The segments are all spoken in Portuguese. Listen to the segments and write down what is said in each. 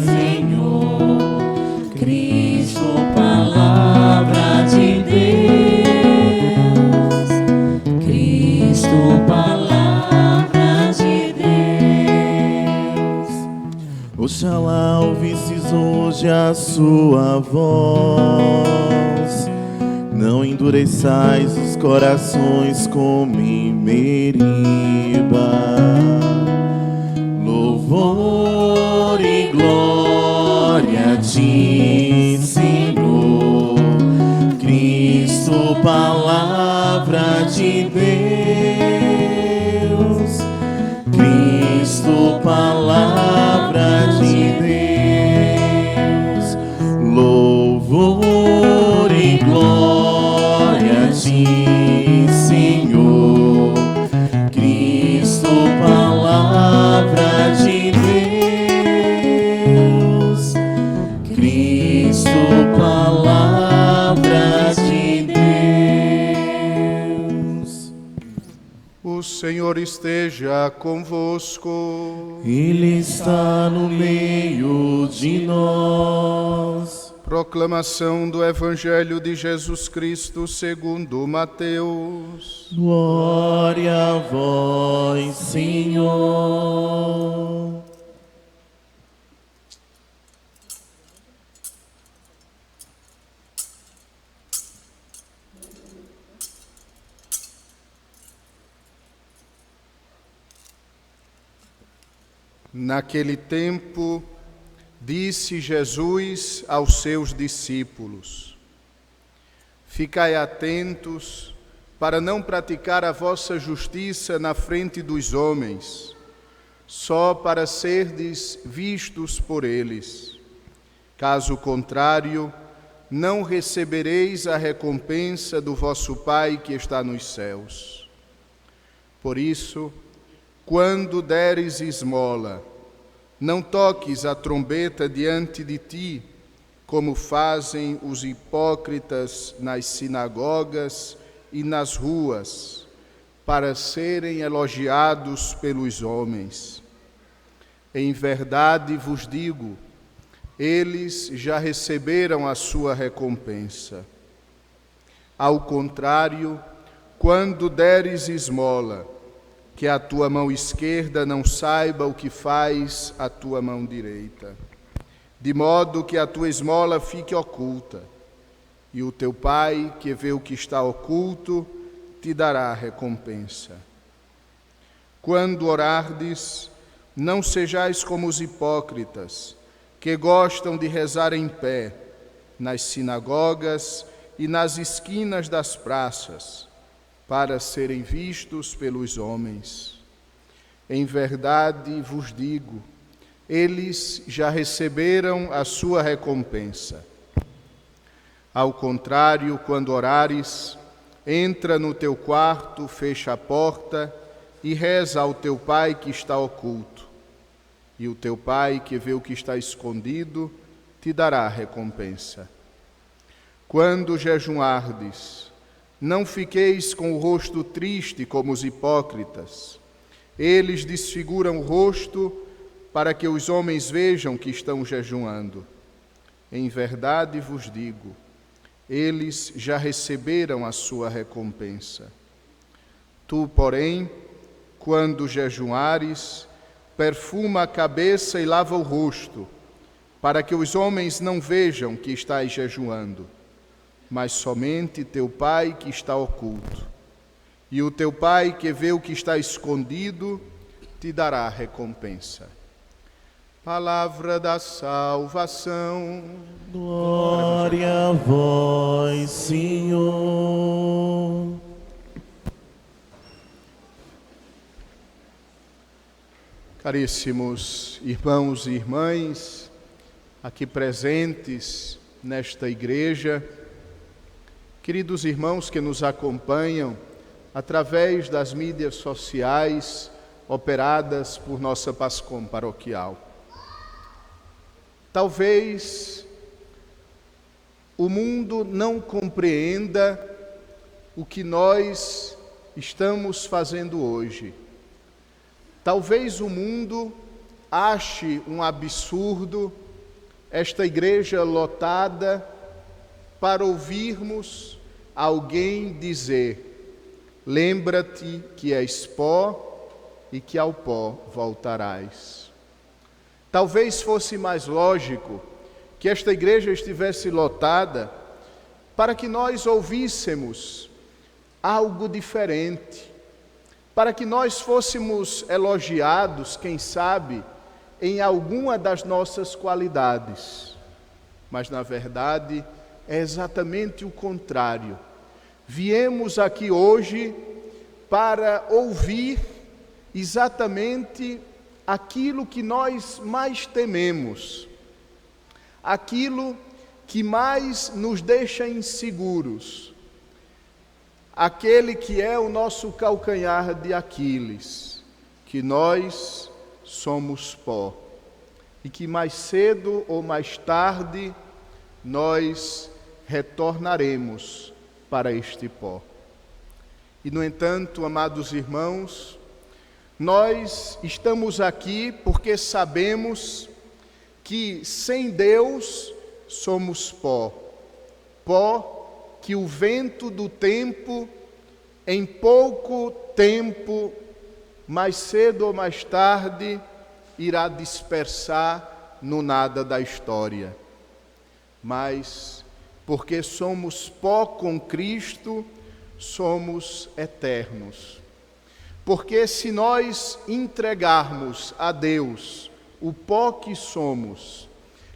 Senhor, Cristo, palavra de Deus, Cristo, palavra de Deus. Oxalá ouvisses hoje a sua voz, não endureçais os corações como em Meriba. Louvor e glória a ti, Senhor, Cristo, palavra de Deus, Cristo, palavra de Deus. Louvor e glória a ti, Senhor, Cristo, palavra de Deus, Cristo, palavra de Deus. O Senhor esteja convosco. Ele está no meio de nós. Proclamação do Evangelho de Jesus Cristo segundo Mateus. Glória a vós, Senhor. Naquele tempo, disse Jesus aos seus discípulos: Ficai atentos para não praticar a vossa justiça na frente dos homens, só para serdes vistos por eles. Caso contrário, não recebereis a recompensa do vosso Pai que está nos céus. Por isso, quando deres esmola, não toques a trombeta diante de ti, como fazem os hipócritas nas sinagogas e nas ruas, para serem elogiados pelos homens. Em verdade vos digo, eles já receberam a sua recompensa. Ao contrário, quando deres esmola, que a tua mão esquerda não saiba o que faz a tua mão direita, de modo que a tua esmola fique oculta, e o teu Pai, que vê o que está oculto, te dará a recompensa. Quando orardes, não sejais como os hipócritas, que gostam de rezar em pé, nas sinagogas e nas esquinas das praças, para serem vistos pelos homens. Em verdade vos digo, eles já receberam a sua recompensa. Ao contrário, quando orares, entra no teu quarto, fecha a porta e reza ao teu Pai que está oculto. E o teu Pai, que vê o que está escondido, te dará a recompensa. Quando jejuardes, não fiqueis com o rosto triste como os hipócritas. Eles desfiguram o rosto para que os homens vejam que estão jejuando. Em verdade vos digo, eles já receberam a sua recompensa. Tu, porém, quando jejuares, perfuma a cabeça e lava o rosto, para que os homens não vejam que estás jejuando, mas somente teu Pai que está oculto. E o teu Pai que vê o que está escondido, te dará recompensa. Palavra da salvação. Glória a vós, Senhor. Caríssimos irmãos e irmãs, aqui presentes nesta igreja, queridos irmãos que nos acompanham através das mídias sociais operadas por nossa PASCOM paroquial. Talvez o mundo não compreenda o que nós estamos fazendo hoje. Talvez o mundo ache um absurdo esta igreja lotada para ouvirmos alguém dizer: lembra-te que és pó e que ao pó voltarás. Talvez fosse mais lógico que esta igreja estivesse lotada para que nós ouvíssemos algo diferente, para que nós fôssemos elogiados, quem sabe, em alguma das nossas qualidades. Mas, na verdade, é exatamente o contrário. Viemos aqui hoje para ouvir exatamente aquilo que nós mais tememos, aquilo que mais nos deixa inseguros, aquele que é o nosso calcanhar de Aquiles, que nós somos pó e que mais cedo ou mais tarde nós retornaremos para este pó. E, no entanto, amados irmãos, nós estamos aqui porque sabemos que sem Deus somos pó, pó que o vento do tempo, em pouco tempo, mais cedo ou mais tarde, irá dispersar no nada da história. Mas, porque somos pó com Cristo, somos eternos. Porque se nós entregarmos a Deus o pó que somos,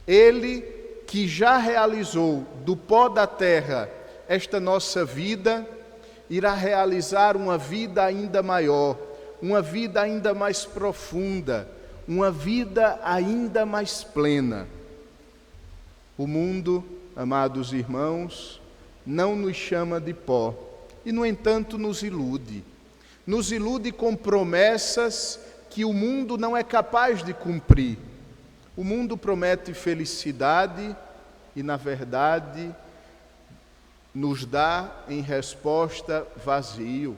Ele que já realizou do pó da terra esta nossa vida, irá realizar uma vida ainda maior, uma vida ainda mais profunda, uma vida ainda mais plena. O mundo, amados irmãos, não nos chama de pó e, no entanto, nos ilude. Nos ilude com promessas que o mundo não é capaz de cumprir. O mundo promete felicidade e, na verdade, nos dá em resposta vazio.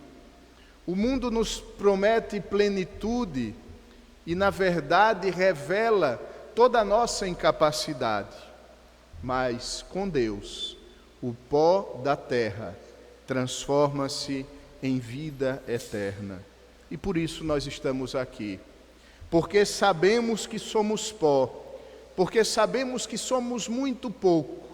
O mundo nos promete plenitude e, na verdade, revela toda a nossa incapacidade. Mas, com Deus, o pó da terra transforma-se em vida eterna. E por isso nós estamos aqui. Porque sabemos que somos pó, porque sabemos que somos muito pouco,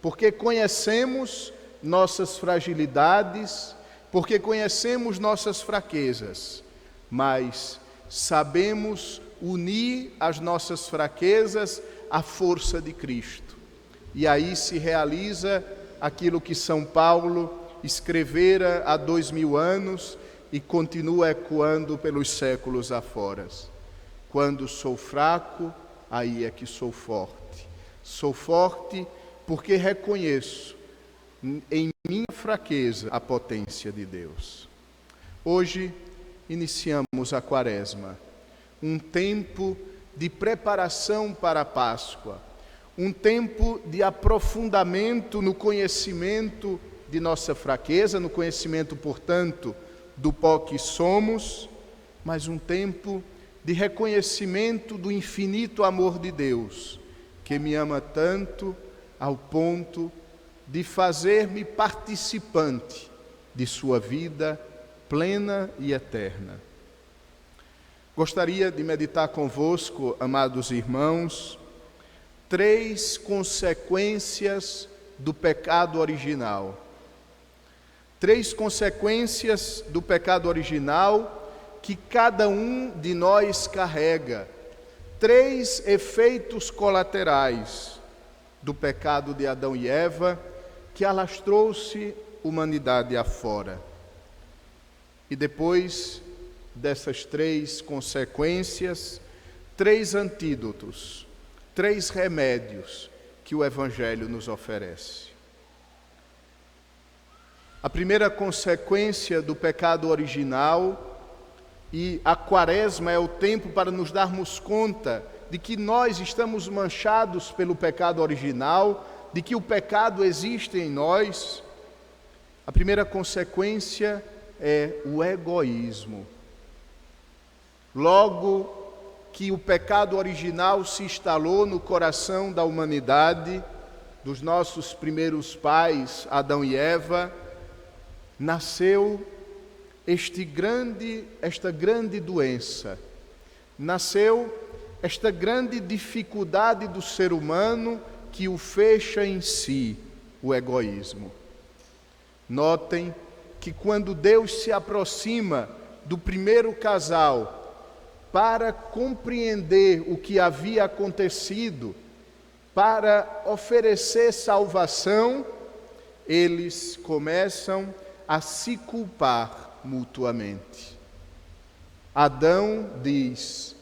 porque conhecemos nossas fragilidades, porque conhecemos nossas fraquezas, mas sabemos unir as nossas fraquezas à força de Cristo. E aí se realiza aquilo que São Paulo escrevera há 2000 anos e continua ecoando pelos séculos afora. Quando sou fraco, aí é que sou forte. Sou forte porque reconheço em minha fraqueza a potência de Deus. Hoje iniciamos a Quaresma, um tempo de preparação para a Páscoa, um tempo de aprofundamento no conhecimento de nossa fraqueza, no conhecimento, portanto, do pó que somos, mas um tempo de reconhecimento do infinito amor de Deus, que me ama tanto ao ponto de fazer-me participante de sua vida plena e eterna. Gostaria de meditar convosco, amados irmãos, 3 consequências do pecado original. 3 consequências do pecado original que cada um de nós carrega. 3 efeitos colaterais do pecado de Adão e Eva que alastrou-se humanidade afora. E depois dessas 3 consequências, 3 antídotos, 3 remédios que o Evangelho nos oferece. A primeira consequência do pecado original, e a Quaresma é o tempo para nos darmos conta de que nós estamos manchados pelo pecado original, de que o pecado existe em nós. A primeira consequência é o egoísmo. Logo, que o pecado original se instalou no coração da humanidade, dos nossos primeiros pais, Adão e Eva, nasceu esta grande doença, nasceu esta grande dificuldade do ser humano que o fecha em si, o egoísmo. Notem que quando Deus se aproxima do primeiro casal para compreender o que havia acontecido, para oferecer salvação, eles começam a se culpar mutuamente. Adão diz: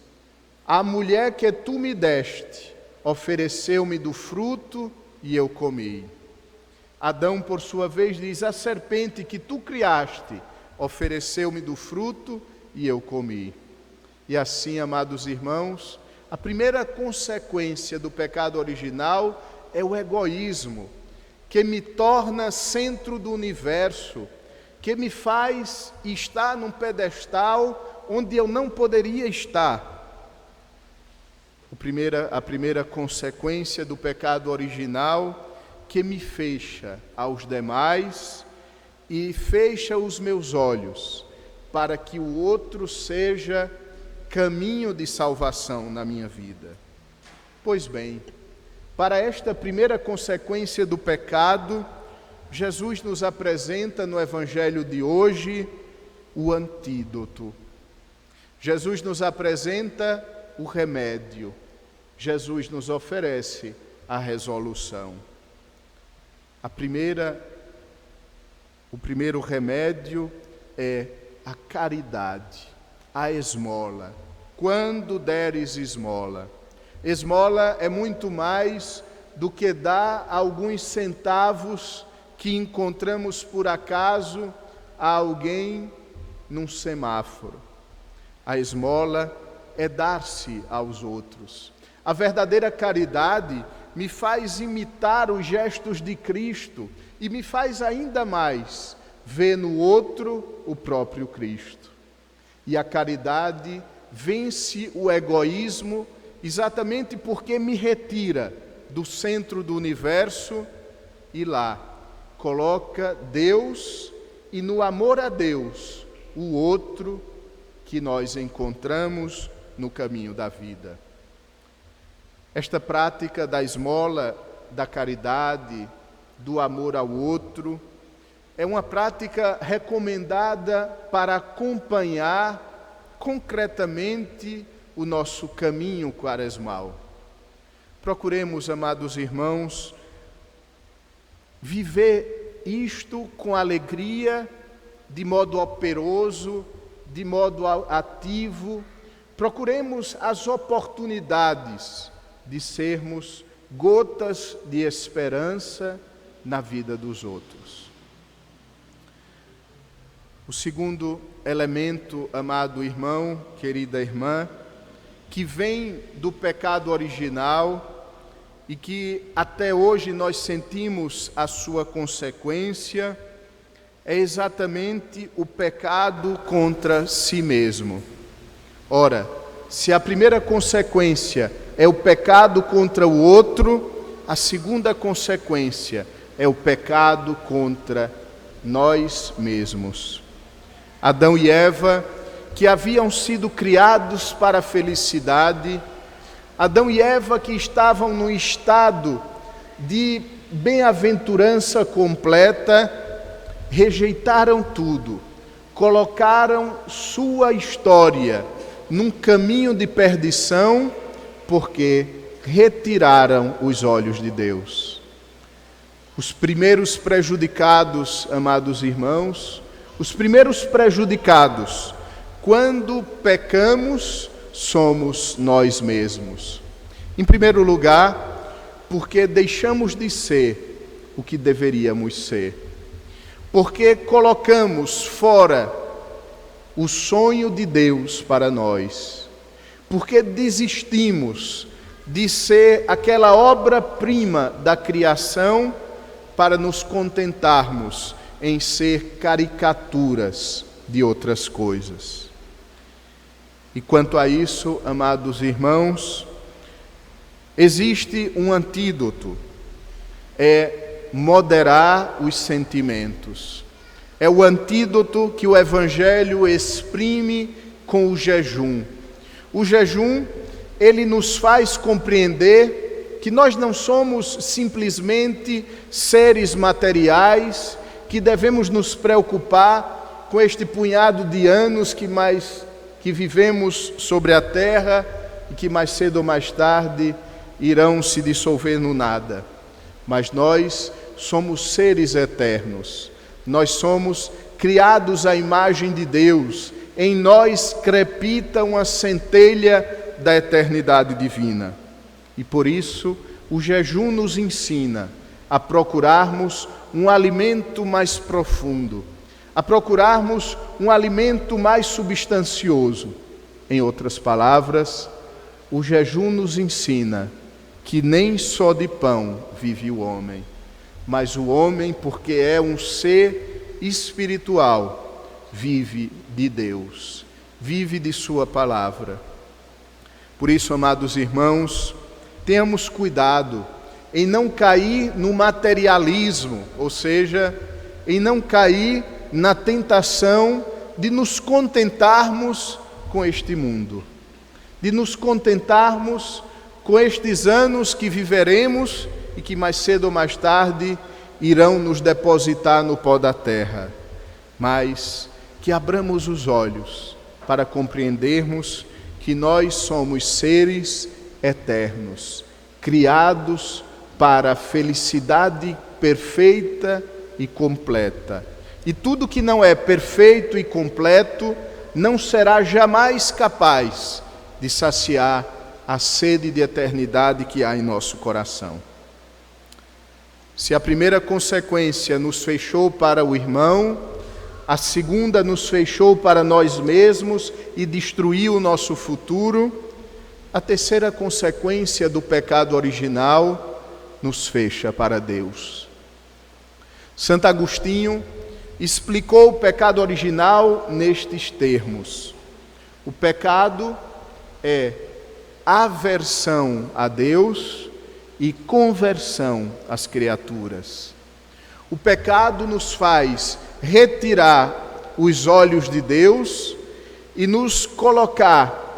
a mulher que tu me deste ofereceu-me do fruto e eu comi. Adão, por sua vez, diz: a serpente que tu criaste ofereceu-me do fruto e eu comi. E assim, amados irmãos, a primeira consequência do pecado original é o egoísmo, que me torna centro do universo, que me faz estar num pedestal onde eu não poderia estar. A primeira consequência do pecado original, que me fecha aos demais e fecha os meus olhos, para que o outro seja caminho de salvação na minha vida. Pois bem, para esta primeira consequência do pecado, Jesus nos apresenta no Evangelho de hoje o antídoto. Jesus nos apresenta o remédio. Jesus nos oferece a resolução. O primeiro remédio é a caridade, a esmola. Quando deres esmola. Esmola é muito mais do que dar alguns centavos que encontramos por acaso a alguém num semáforo. A esmola é dar-se aos outros. A verdadeira caridade me faz imitar os gestos de Cristo e me faz ainda mais ver no outro o próprio Cristo. E a caridade vence o egoísmo exatamente porque me retira do centro do universo e lá coloca Deus e no amor a Deus o outro que nós encontramos no caminho da vida. Esta prática da esmola, da caridade, do amor ao outro, é uma prática recomendada para acompanhar concretamente o nosso caminho quaresmal. Procuremos, amados irmãos, viver isto com alegria, de modo operoso, de modo ativo. Procuremos as oportunidades de sermos gotas de esperança na vida dos outros. O segundo elemento, amado irmão, querida irmã, que vem do pecado original e que até hoje nós sentimos a sua consequência, é exatamente o pecado contra si mesmo. Ora, se a primeira consequência é o pecado contra o outro, a segunda consequência é o pecado contra nós mesmos. Adão e Eva, que haviam sido criados para a felicidade, Adão e Eva que estavam num estado de bem-aventurança completa, rejeitaram tudo, colocaram sua história num caminho de perdição, porque retiraram os olhos de Deus. Os primeiros prejudicados, amados irmãos, os primeiros prejudicados, quando pecamos, somos nós mesmos. Em primeiro lugar, porque deixamos de ser o que deveríamos ser. Porque colocamos fora o sonho de Deus para nós. Porque desistimos de ser aquela obra-prima da criação para nos contentarmos em ser caricaturas de outras coisas. E quanto a isso, amados irmãos, existe um antídoto: é moderar os sentimentos. É o antídoto que o Evangelho exprime com o jejum. O jejum, ele nos faz compreender que nós não somos simplesmente seres materiais, que devemos nos preocupar com este punhado de anos que vivemos sobre a terra e que mais cedo ou mais tarde irão se dissolver no nada. Mas nós somos seres eternos. Nós somos criados à imagem de Deus. Em nós crepita uma centelha da eternidade divina. E por isso, o jejum nos ensina a procurarmos um alimento mais profundo, a procurarmos um alimento mais substancioso. Em outras palavras, o jejum nos ensina que nem só de pão vive o homem, mas o homem, porque é um ser espiritual, vive de Deus, vive de sua palavra. Por isso, amados irmãos, tenhamos cuidado em não cair no materialismo, ou seja, em não cair na tentação de nos contentarmos com este mundo, de nos contentarmos com estes anos que viveremos e que mais cedo ou mais tarde irão nos depositar no pó da terra, mas que abramos os olhos para compreendermos que nós somos seres eternos, criados para a felicidade perfeita e completa. E tudo que não é perfeito e completo não será jamais capaz de saciar a sede de eternidade que há em nosso coração. Se a primeira consequência nos fechou para o irmão, a segunda nos fechou para nós mesmos e destruiu o nosso futuro, a terceira consequência do pecado original nos fecha para Deus. Santo Agostinho explicou o pecado original nestes termos: o pecado é aversão a Deus e conversão às criaturas. O pecado nos faz retirar os olhos de Deus e nos colocar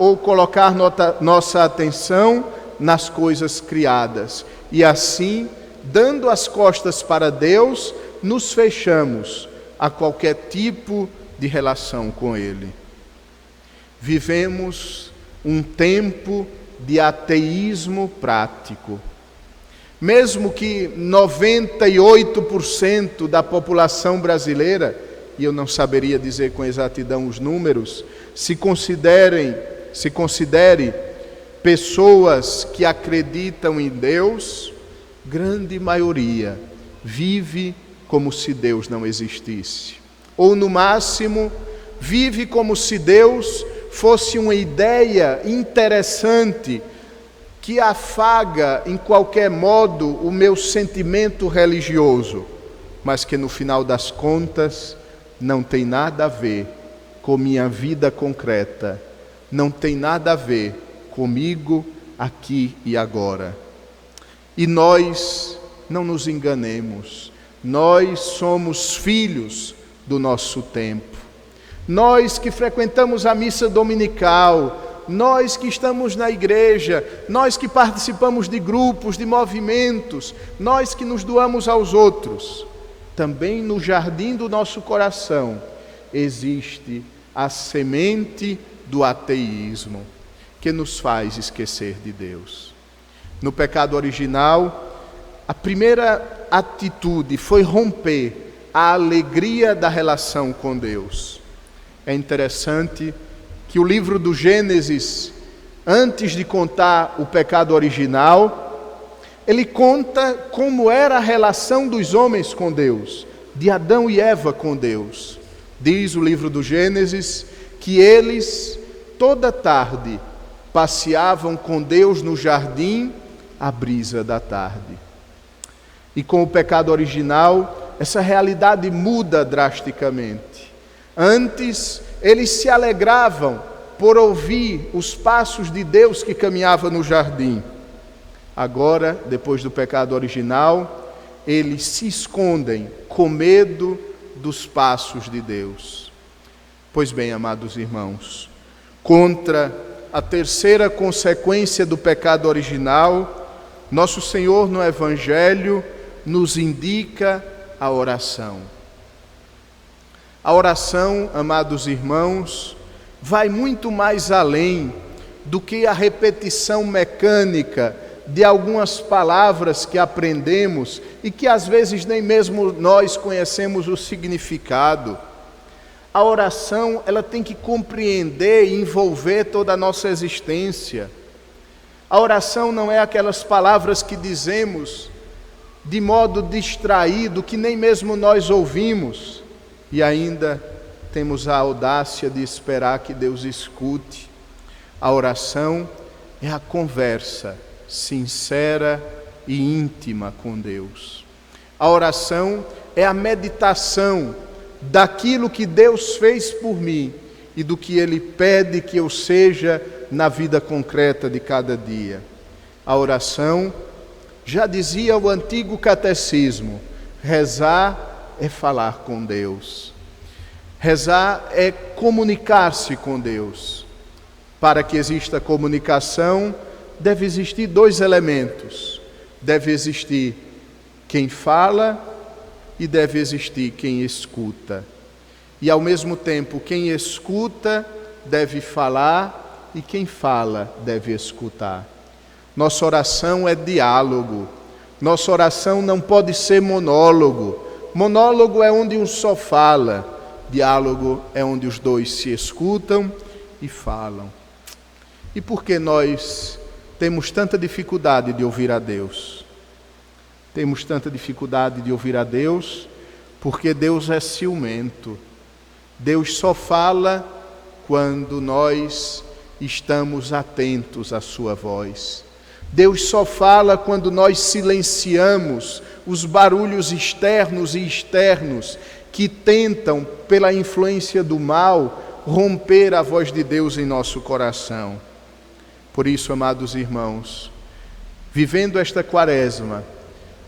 nossa atenção nas coisas criadas. E assim, dando as costas para Deus, nos fechamos a qualquer tipo de relação com Ele. Vivemos um tempo de ateísmo prático. Mesmo que 98% da população brasileira, e eu não saberia dizer com exatidão os números, se considere pessoas que acreditam em Deus, grande maioria vive como se Deus não existisse. Ou, no máximo, vive como se Deus fosse uma ideia interessante que afaga, em qualquer modo, o meu sentimento religioso, mas que, no final das contas, não tem nada a ver com minha vida concreta, não tem nada a ver comigo aqui e agora. E nós, não nos enganemos, nós somos filhos do nosso tempo. Nós que frequentamos a missa dominical, nós que estamos na igreja, nós que participamos de grupos, de movimentos, nós que nos doamos aos outros, também no jardim do nosso coração existe a semente do ateísmo, que nos faz esquecer de Deus. No pecado original, a primeira atitude foi romper a alegria da relação com Deus. É interessante que o livro do Gênesis, antes de contar o pecado original, ele conta como era a relação dos homens com Deus, de Adão e Eva com Deus. Diz o livro do Gênesis que eles, toda tarde, passeavam com Deus no jardim à brisa da tarde. E com o pecado original, essa realidade muda drasticamente. Antes, eles se alegravam por ouvir os passos de Deus que caminhava no jardim. Agora, depois do pecado original, eles se escondem com medo dos passos de Deus. Pois bem, amados irmãos, contra a terceira consequência do pecado original, nosso Senhor no Evangelho nos indica a oração. A oração, amados irmãos, vai muito mais além do que a repetição mecânica de algumas palavras que aprendemos e que às vezes nem mesmo nós conhecemos o significado. A oração, ela tem que compreender e envolver toda a nossa existência. A oração não é aquelas palavras que dizemos de modo distraído, que nem mesmo nós ouvimos, e ainda temos a audácia de esperar que Deus escute. A oração é a conversa sincera e íntima com Deus. A oração é a meditação daquilo que Deus fez por mim e do que Ele pede que eu seja na vida concreta de cada dia. A oração, já dizia o antigo catecismo, rezar é falar com Deus. Rezar é comunicar-se com Deus. Para que exista comunicação, deve existir dois elementos. Deve existir quem fala e deve existir quem escuta. E ao mesmo tempo, quem escuta deve falar e quem fala deve escutar. Nossa oração é diálogo. Nossa oração não pode ser monólogo. Monólogo é onde um só fala. Diálogo é onde os dois se escutam e falam. E por que nós temos tanta dificuldade de ouvir a Deus? Temos tanta dificuldade de ouvir a Deus porque Deus é ciumento. Deus só fala quando nós estamos atentos à sua voz. Deus só fala quando nós silenciamos os barulhos externos e externos que tentam, pela influência do mal, romper a voz de Deus em nosso coração. Por isso, amados irmãos, vivendo esta quaresma,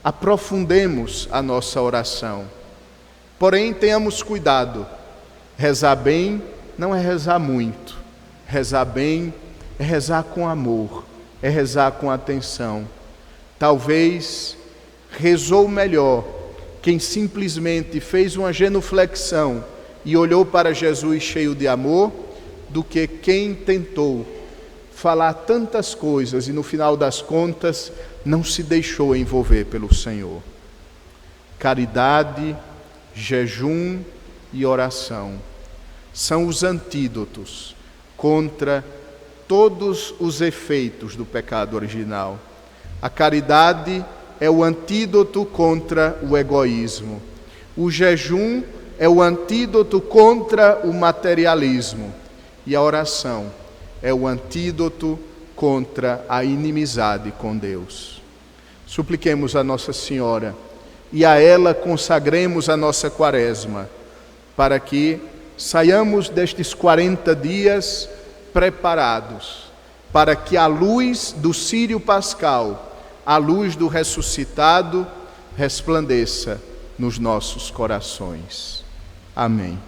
aprofundemos a nossa oração. Porém, tenhamos cuidado. Rezar bem não é rezar muito. Rezar bem é rezar com amor, é rezar com atenção. Talvez rezou melhor quem simplesmente fez uma genuflexão e olhou para Jesus cheio de amor, do que quem tentou falar tantas coisas e no final das contas não se deixou envolver pelo Senhor. Caridade, jejum e oração são os antídotos contra todos os efeitos do pecado original. A caridade é o antídoto contra o egoísmo. O jejum é o antídoto contra o materialismo. E a oração é o antídoto contra a inimizade com Deus. Supliquemos a Nossa Senhora e a ela consagremos a nossa quaresma, para que saiamos destes 40 dias preparados, para que a luz do Círio Pascal, a luz do ressuscitado, resplandeça nos nossos corações. Amém.